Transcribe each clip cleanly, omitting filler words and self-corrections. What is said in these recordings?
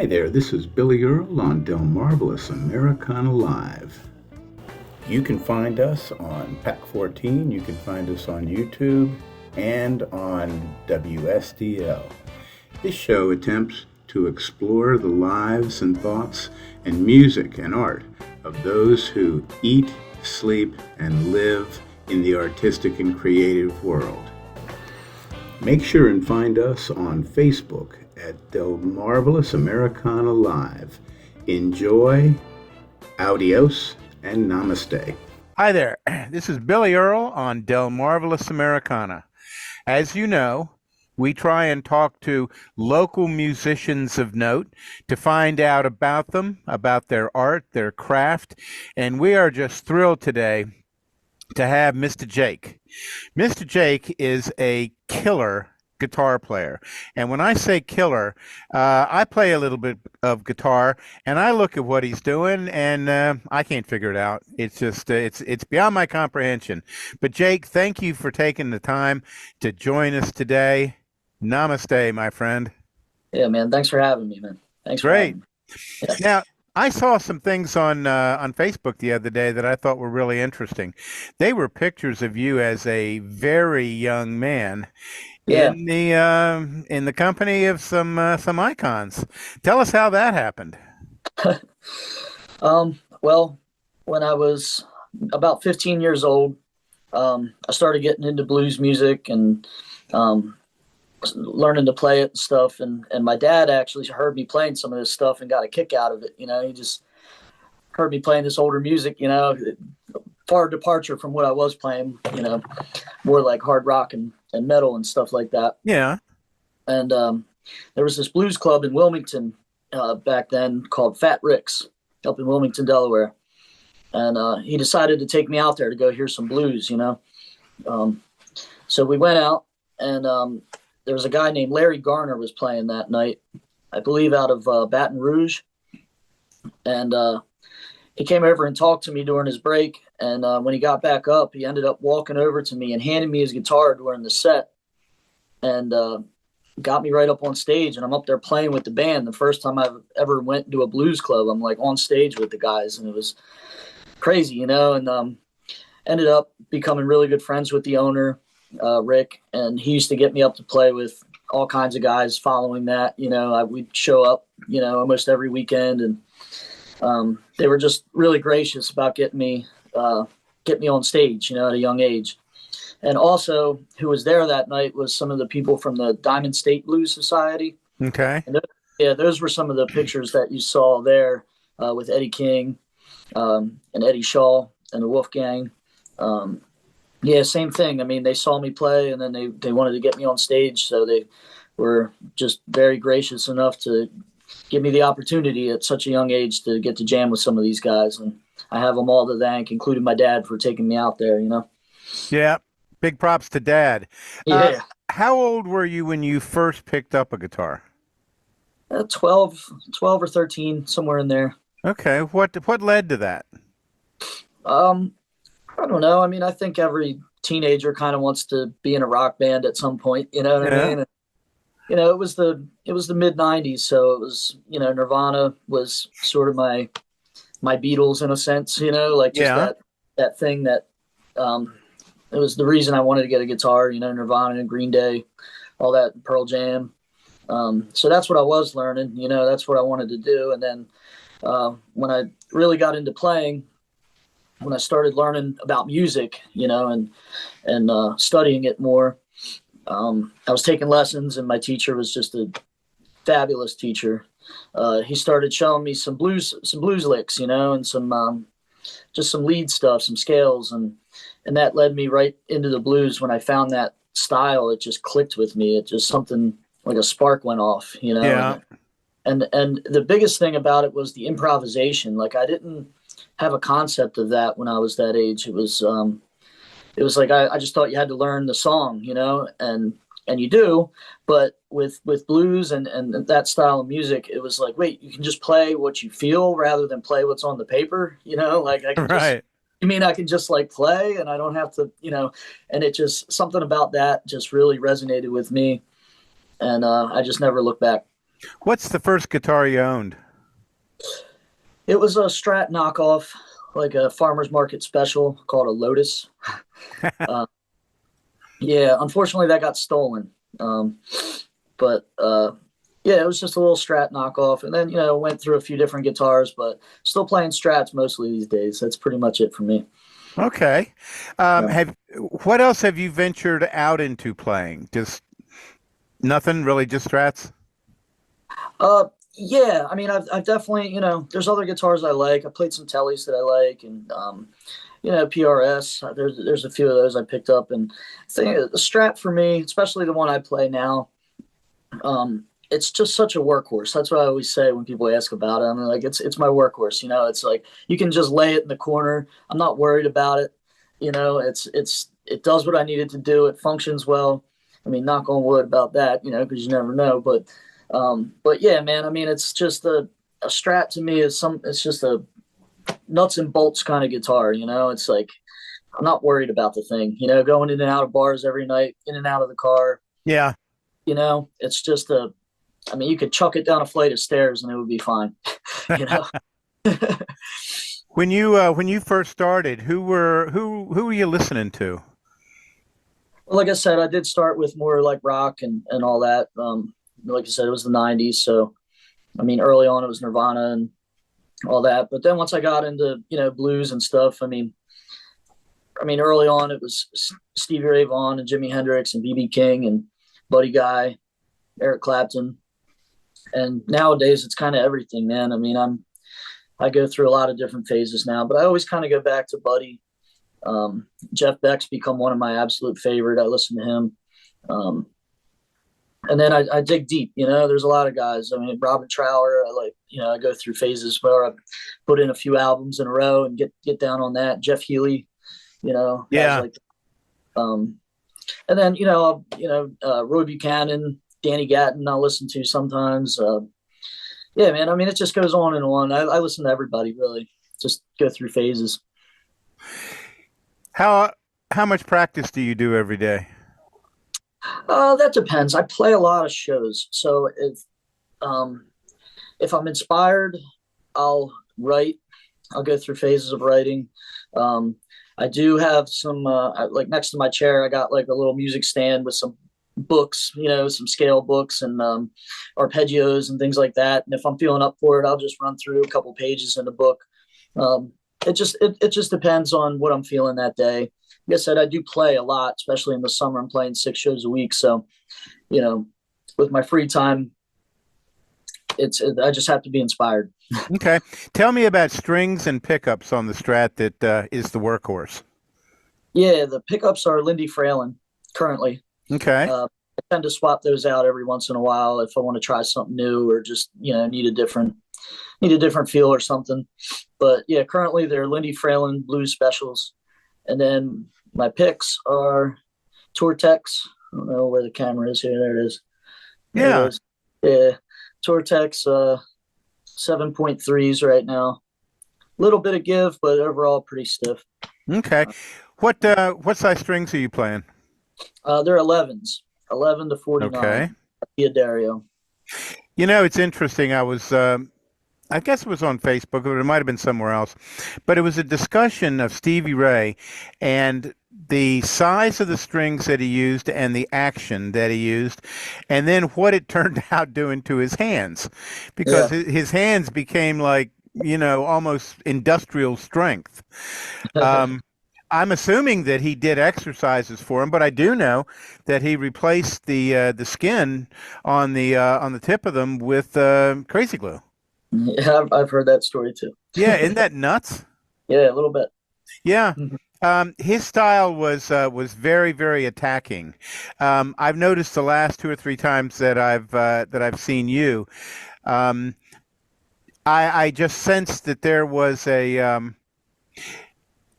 Hi there, this is Billy Earl on Delmarvalous Americana Live. You can find us on Pack 14, you can find us on YouTube, and on WSDL. This show attempts to explore the lives and thoughts and music and art of those who eat, sleep, and live in the artistic and creative world. Make sure and find us on Facebook at Delmarvalous Americana Live. Enjoy, adios, and namaste. Hi there, this is Billy Earl on Delmarvalous Americana. As you know, we try and talk to local musicians of note to find out about them, about their art, their craft, and we are just thrilled today to have Mr. Jake. Mr. Jake is a killer guitar player. And when I say killer, I play a little bit of guitar and I look at what he's doing and I can't figure it out. It's just, it's beyond my comprehension. But Jake, thank you for taking the time to join us today. Namaste, my friend. Yeah, man. Thanks for having me, man. Thanks for having me. Yeah. Now, I saw some things on Facebook the other day that I thought were really interesting. They were pictures of you as a very young man in the company of some icons. Tell us how that happened. Well, when I was about 15 years old, I started getting into blues music and learning to play it and stuff. And my dad actually heard me playing some of this stuff and got a kick out of it. You know, he just heard me playing this older music, you know, far departure from what I was playing, you know, more like hard rock and metal and stuff like that. Yeah. And there was this blues club in Wilmington back then called Fat Rick's up in Wilmington, Delaware. And he decided to take me out there to go hear some blues, you know. So we went out and there was a guy named Larry Garner was playing that night, I believe out of Baton Rouge. And he came over and talked to me during his break. And when he got back up, he ended up walking over to me and handing me his guitar during the set and got me right up on stage. And I'm up there playing with the band. The first time I've ever went to a blues club, I'm like on stage with the guys. And it was crazy, you know, and ended up becoming really good friends with the owner, Rick. And he used to get me up to play with all kinds of guys following that. You know, we'd show up, you know, almost every weekend. And they were just really gracious about getting me on stage, you know, at a young age. And also who was there that night was some of the people from the Diamond State Blues Society. Okay. And those were some of the pictures that you saw there with Eddie King and Eddie Shaw and the Wolfgang. Yeah, same thing. I mean, they saw me play and then they wanted to get me on stage. So they were just very gracious enough to give me the opportunity at such a young age to get to jam with some of these guys. And I have them all to thank, including my dad for taking me out there, you know? Yeah. Big props to Dad. Yeah. How old were you when you first picked up a guitar? 12 or 13, somewhere in there. Okay. What led to that? I don't know. I mean, I think every teenager kind of wants to be in a rock band at some point, you know what I mean? And, you know, it was the mid 90s. So it was, you know, Nirvana was sort of my Beatles in a sense, you know, like just that thing that, it was the reason I wanted to get a guitar, you know, Nirvana and Green Day, all that, Pearl Jam. So that's what I was learning, you know, that's what I wanted to do. And then when I really got into playing, when I started learning about music, you know, and studying it more, I was taking lessons and my teacher was just a fabulous teacher. He started showing me some blues licks, you know, and some just some lead stuff, some scales, and that led me right into the blues. When I found that style, it just clicked with me. It just something like a spark went off, you know. Yeah. And the biggest thing about it was the improvisation. Like I didn't have a concept of that when I was that age. It was like I just thought you had to learn the song, you know, and you do, but with blues and that style of music, it was like, wait, you can just play what you feel rather than play what's on the paper, you know, like I can right. You mean I can just like play and I don't have to, you know, and it just, something about that just really resonated with me. And I just never looked back. What's the first guitar you owned? It was a Strat knockoff, like a farmer's market special called a Lotus. Uh, yeah, unfortunately that got stolen. Um, but yeah, it was just a little Strat knockoff, and then went through a few different guitars, but still playing Strats mostly these days. That's pretty much it for me. Okay. Yeah. Have what else have you ventured out into playing? Just nothing, really, just Strats? Yeah, I mean, I've definitely, there's other guitars I like. I played some Tellys that I like, and PRS. There's a few of those I picked up, and the Strat for me, especially the one I play now, it's just such a workhorse. That's what I always say when people ask about it. I'm like, it's my workhorse. It's like you can just lay it in the corner. I'm not worried about it. It does what I need it to do. It functions well. I mean, knock on wood about that, because you never know. But yeah, man. I mean, it's just a Strat to me it's just a nuts and bolts kind of guitar. It's like I'm not worried about the thing. Going in and out of bars every night, in and out of the car. Yeah. It's just I mean, you could chuck it down a flight of stairs and it would be fine. you know. When you first started, who were you listening to? Well, like I said, I did start with more like rock and all that. Like I said, it was the '90s, so I mean, early on it was Nirvana and all that. But then once I got into blues and stuff, I mean, early on it was Stevie Ray Vaughan and Jimi Hendrix and BB King and Buddy Guy, Eric Clapton, and nowadays it's kind of everything, man. I mean, I go through a lot of different phases now, but I always kind of go back to Buddy. Jeff Beck's become one of my absolute favorite. I listen to him. And then I dig deep, there's a lot of guys. I mean, Robin Trower, I like, I go through phases where I put in a few albums in a row and get down on that. Jeff Healey, guys Yeah. like, and then, Roy Buchanan, Danny Gatton, I'll listen to sometimes. Yeah, man. I mean, it just goes on and on. I listen to everybody, really. Just go through phases. How much practice do you do every day? That depends. I play a lot of shows, so if I'm inspired, I'll write. I'll go through phases of writing. I do have some like next to my chair. I got like a little music stand with some books, some scale books and arpeggios and things like that. And if I'm feeling up for it, I'll just run through a couple pages in the book. It just depends on what I'm feeling that day. Like I said, I do play a lot, especially in the summer. I'm playing 6 shows a week, so with my free time, I just have to be inspired. Okay. Tell me about strings and pickups on the Strat that is the workhorse. Yeah, the pickups are Lindy Fralin currently. Okay. I tend to swap those out every once in a while if I want to try something new or just need a different feel or something. But yeah, currently they're Lindy Fralin Blues Specials, and then my picks are Tortex. I don't know where the camera is here. There it is. There Yeah. it is. Yeah, Tortex 7.3s right now. Little bit of give, but overall pretty stiff. Okay. What size strings are you playing? They're 11s, 11 to 49. Okay. Dario. It's interesting. I guess it was on Facebook, or it might have been somewhere else, but it was a discussion of Stevie Ray and the size of the strings that he used and the action that he used, and then what it turned out doing to his hands, because Yeah. his hands became like, almost industrial strength. I'm assuming that he did exercises for him, but I do know that he replaced the skin on the tip of them with crazy glue. Yeah, I've heard that story too. Yeah, isn't that nuts? Yeah, a little bit. Yeah. His style was very, very attacking. I've noticed the last 2 or 3 times that I've seen you. I just sensed that there was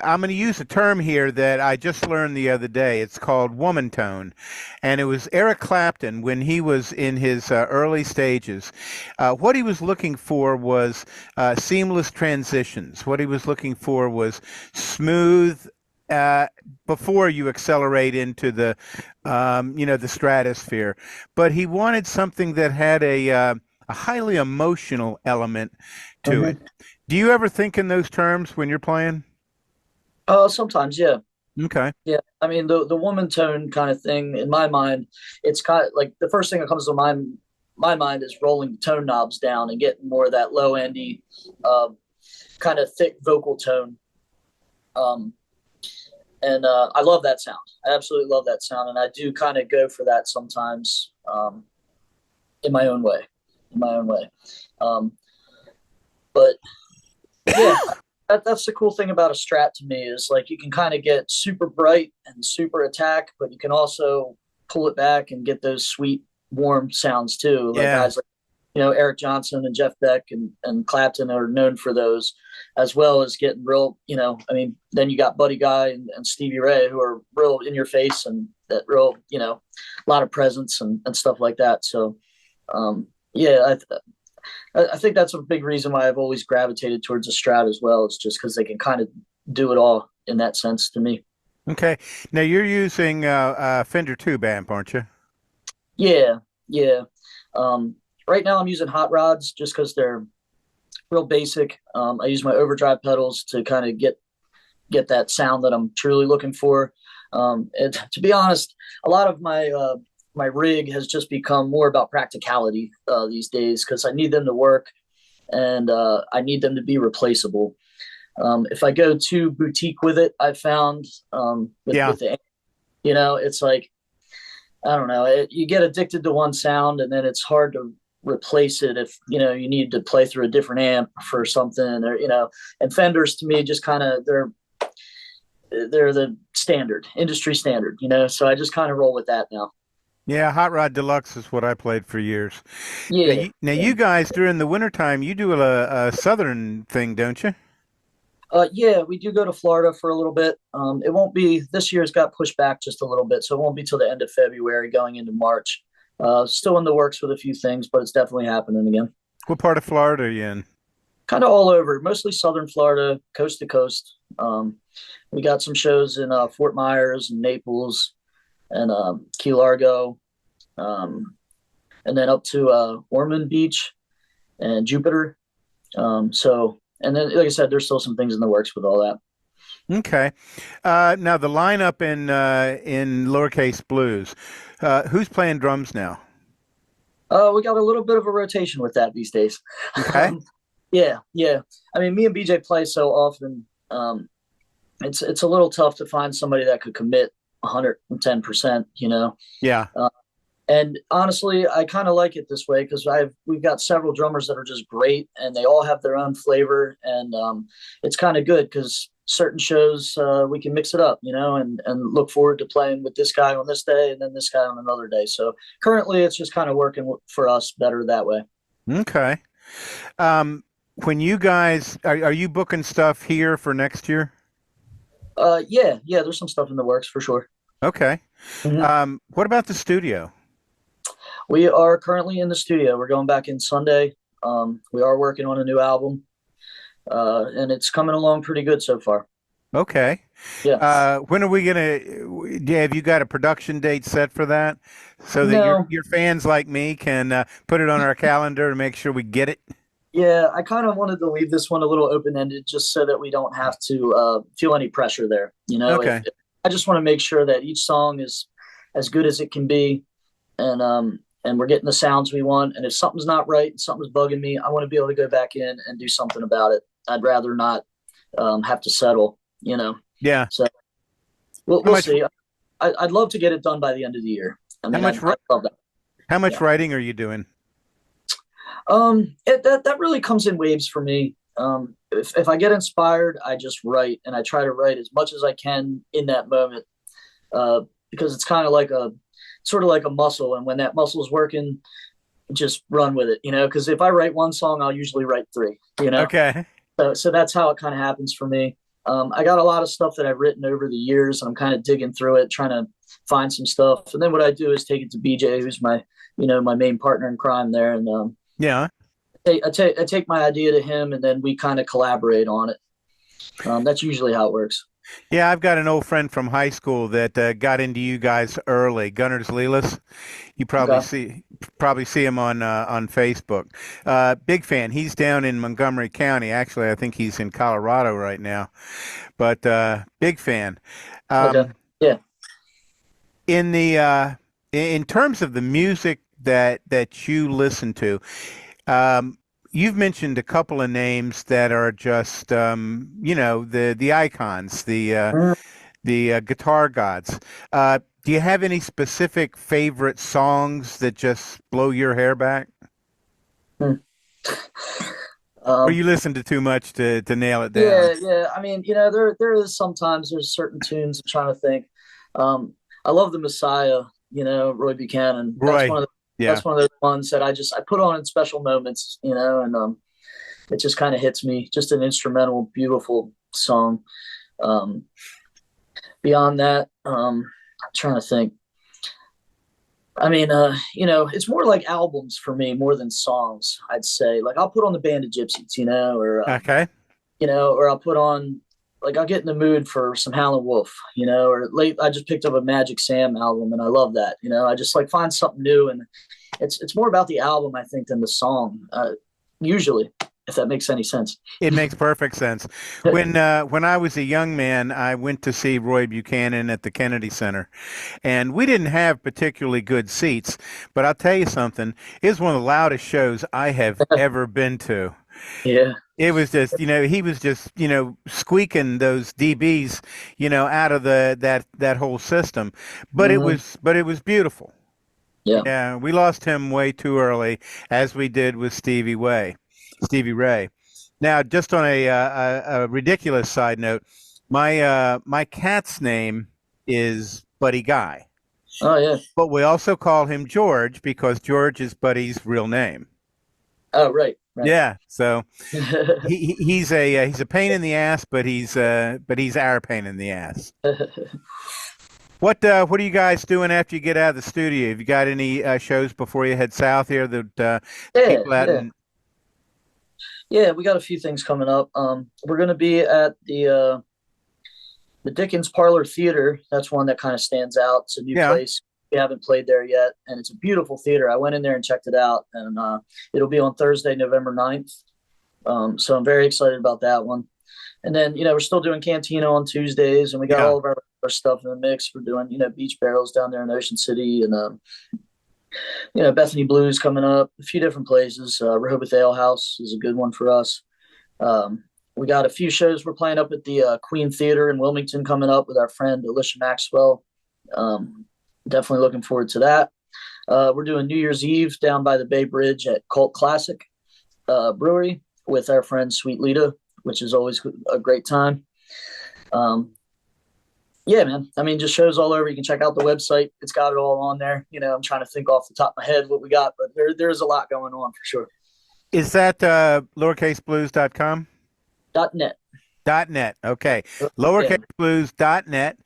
I'm going to use a term here that I just learned the other day. It's called woman tone. And it was Eric Clapton when he was in his early stages. What he was looking for was seamless transitions. What he was looking for was smooth before you accelerate into the stratosphere. But he wanted something that had a highly emotional element to Hmm. it. Do you ever think in those terms when you're playing? Sometimes, yeah. Okay. Yeah, I mean the woman tone kind of thing in my mind, it's kind of like the first thing that comes to my mind is rolling the tone knobs down and getting more of that low endy, uh, kind of thick vocal tone. Um, and I love that sound. I absolutely love that sound, and I do kind of go for that sometimes, in my own way, in my own way. Um, but yeah, that's the cool thing about a Strat to me is like you can kind of get super bright and super attack, but you can also pull it back and get those sweet, warm sounds too. Like Yeah. guys like Eric Johnson and Jeff Beck and Clapton are known for those, as well as getting real. I mean, then you got Buddy Guy and Stevie Ray who are real in your face and that real a lot of presence and stuff like that. So yeah, I think that's a big reason why I've always gravitated towards a Strat as well. It's just because they can kind of do it all in that sense to me. Okay. Now you're using Fender tube amp, aren't you? Yeah, yeah. Right now I'm using hot rods just because they're real basic. I use my overdrive pedals to kind of get that sound that I'm truly looking for. To be honest, a lot of my rig has just become more about practicality these days because I need them to work and I need them to be replaceable. If I go too boutique with it, I've found Yeah. with the, it's like I don't know, you get addicted to one sound and then it's hard to replace it if you need to play through a different amp for something or and Fenders to me just kind of they're the standard industry standard, so I just kind of roll with that now. Yeah, Hot Rod Deluxe is what I played for years. Now Yeah, you guys during the wintertime, you do a southern thing, don't you? yeah, we do go to Florida for a little bit. It won't be this year's got pushed back just a little bit, so it won't be till the end of February, going into March. Still in the works with a few things, but it's definitely happening again. What part of Florida are you in? Kind of all over, mostly Southern Florida, coast to coast. We got some shows in Fort Myers and Naples and Key Largo, um, and then up to Ormond Beach and Jupiter. And then, like I said, there's still some things in the works with all that. Okay. Now the lineup in Lowercase Blues. Who's playing drums now? We got a little bit of a rotation with that these days. Okay. Yeah, yeah. I mean, me and BJ play so often. It's a little tough to find somebody that could commit 110%. Yeah. And honestly, I kind of like it this way because we've got several drummers that are just great, and they all have their own flavor, and it's kind of good because certain shows we can mix it up, and look forward to playing with this guy on this day and then this guy on another day. So currently, it's just kind of working for us better that way. Okay. When you guys are you booking stuff here for next year? Yeah, there's some stuff in the works for sure. Okay. Mhm. What about the studio? We are currently in the studio. We're going back in Sunday. We are working on a new album, and it's coming along pretty good so far. Okay. Yeah. When are we gonna? Have you got a production date set for that, so that No. your fans like me can put it on our calendar to make sure we get it? Yeah, I kind of wanted to leave this one a little open-ended just so that we don't have to feel any pressure there. Okay. I just want to make sure that each song is as good as it can be, and we're getting the sounds we want. And if something's not right, something's bugging me, I want to be able to go back in and do something about it. I'd rather not have to settle. Yeah. So we'll, How we'll much? see. I'd love to get it done by the end of the year. I How mean, much? I love that. How much Yeah. writing are you doing? That really comes in waves for me. If I get inspired, I just write, and I try to write as much as I can in that moment, because it's kind of like sort of like a muscle, and when that muscle is working, just run with it, Because if I write one song, I'll usually write three. Okay. So that's how it kind of happens for me. I got a lot of stuff that I've written over the years, and I'm kind of digging through it, trying to find some stuff, and then what I do is take it to BJ, who's my main partner in crime there, and Yeah. I take my idea to him, and then we kind of collaborate on it. That's usually how it works. Yeah, I've got an old friend from high school that got into you guys early, Gunners Leelis. You Okay. probably see him on Facebook. Big fan. He's down in Montgomery County. Actually, I think he's in Colorado right now. But big fan. Okay. Um, Yeah. in the in terms of the music that you listen to, um, you've mentioned a couple of names that are just the icons, Mhm. the guitar gods. Do you have any specific favorite songs that just blow your hair back, or Um, you listen to too much to nail it down? yeah, yeah. I mean, there is sometimes there's certain tunes. I'm trying to think. I love the Messiah. Roy Buchanan. Roy, yeah. That's one of those ones that I put on in special moments. And it just kind of hits me. Just an instrumental, beautiful song. Um, Beyond that, I'm trying to think. I mean, it's more like albums for me more than songs. I'd say, like, I'll put on the Band of Gypsies, Okay. or I'll put on, like, I'll get in the mood for some Howlin' Wolf, or late. I just picked up a Magic Sam album and I love that. I just like find something new, and it's more about the album I think than the song. Usually, if that makes any sense. It makes perfect sense. When I was a young man, I went to see Roy Buchanan at the Kennedy Center, and we didn't have particularly good seats. But I'll tell you something, it was one of the loudest shows I have ever been to. Yeah. It was just, he was just, squeaking those dBs, out of that whole system. Hmm. But it was beautiful. Yeah. Yeah, we lost him way too early, as we did with Stevie Ray. Now, just on a ridiculous side note, my cat's name is Buddy Guy, Oh yeah. but we also call him George because George is Buddy's real name. Oh right. Right. Yeah, so he's a pain in the ass, but he's our pain in the ass. What are you guys doing after you get out of the studio? Have you got any shows before you head south here that Yeah. people out Yeah. in? Yeah. We got a few things coming up. We're gonna be at the Dickens Parlor Theater. That's one that kind of stands out. It's a new Yeah. place. We haven't played there yet, and it's a beautiful theater. I went in there and checked it out, and it'll be on Thursday, November 9th. So I'm very excited about that one. And then, we're still doing Cantina on Tuesdays, and we got Yeah. all of our stuff in the mix. We're doing, Beach Barrels down there in Ocean City, and, Bethany Blues coming up, a few different places. Rehoboth Ale House is a good one for us. We got a few shows we're playing up at the Queen Theater in Wilmington coming up with our friend Alicia Maxwell. Definitely looking forward to that. We're doing New Year's Eve down by the Bay Bridge at Cult Classic Brewery with our friend Sweet Lita, which is always a great time. Yeah, man. I mean, just shows all over. You can check out the website. It's got it all on there. I'm trying to think off the top of my head what we got, but there's a lot going on for sure. Is that lowercaseblues.com? .net. .net. Okay. Yeah. Lowercaseblues.net.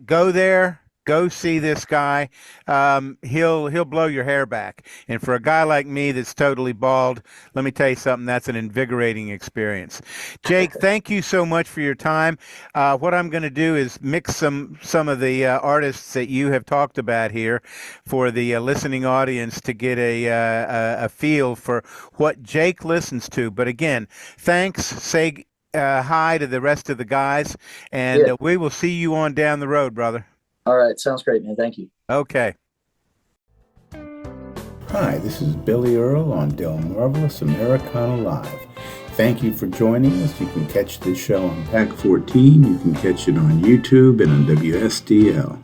Go there. Go see this guy. He'll blow your hair back. And for a guy like me that's totally bald, let me tell you something. That's an invigorating experience. Jake, thank you so much for your time. What I'm going to do is mix some of the artists that you have talked about here for the listening audience to get a feel for what Jake listens to. But again, thanks. Say hi to the rest of the guys, and Yeah. we will see you on down the road, brother. All right. Sounds great, man. Thank you. Okay. Hi, this is Billy Earl on Delmarvalous Americana Live. Thank you for joining us. You can catch this show on Pack 14. You can catch it on YouTube and on WSDL.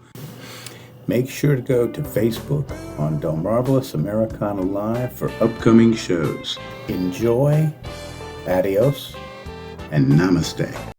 Make sure to go to Facebook on Delmarvalous Americana Live for upcoming shows. Enjoy, adios, and namaste.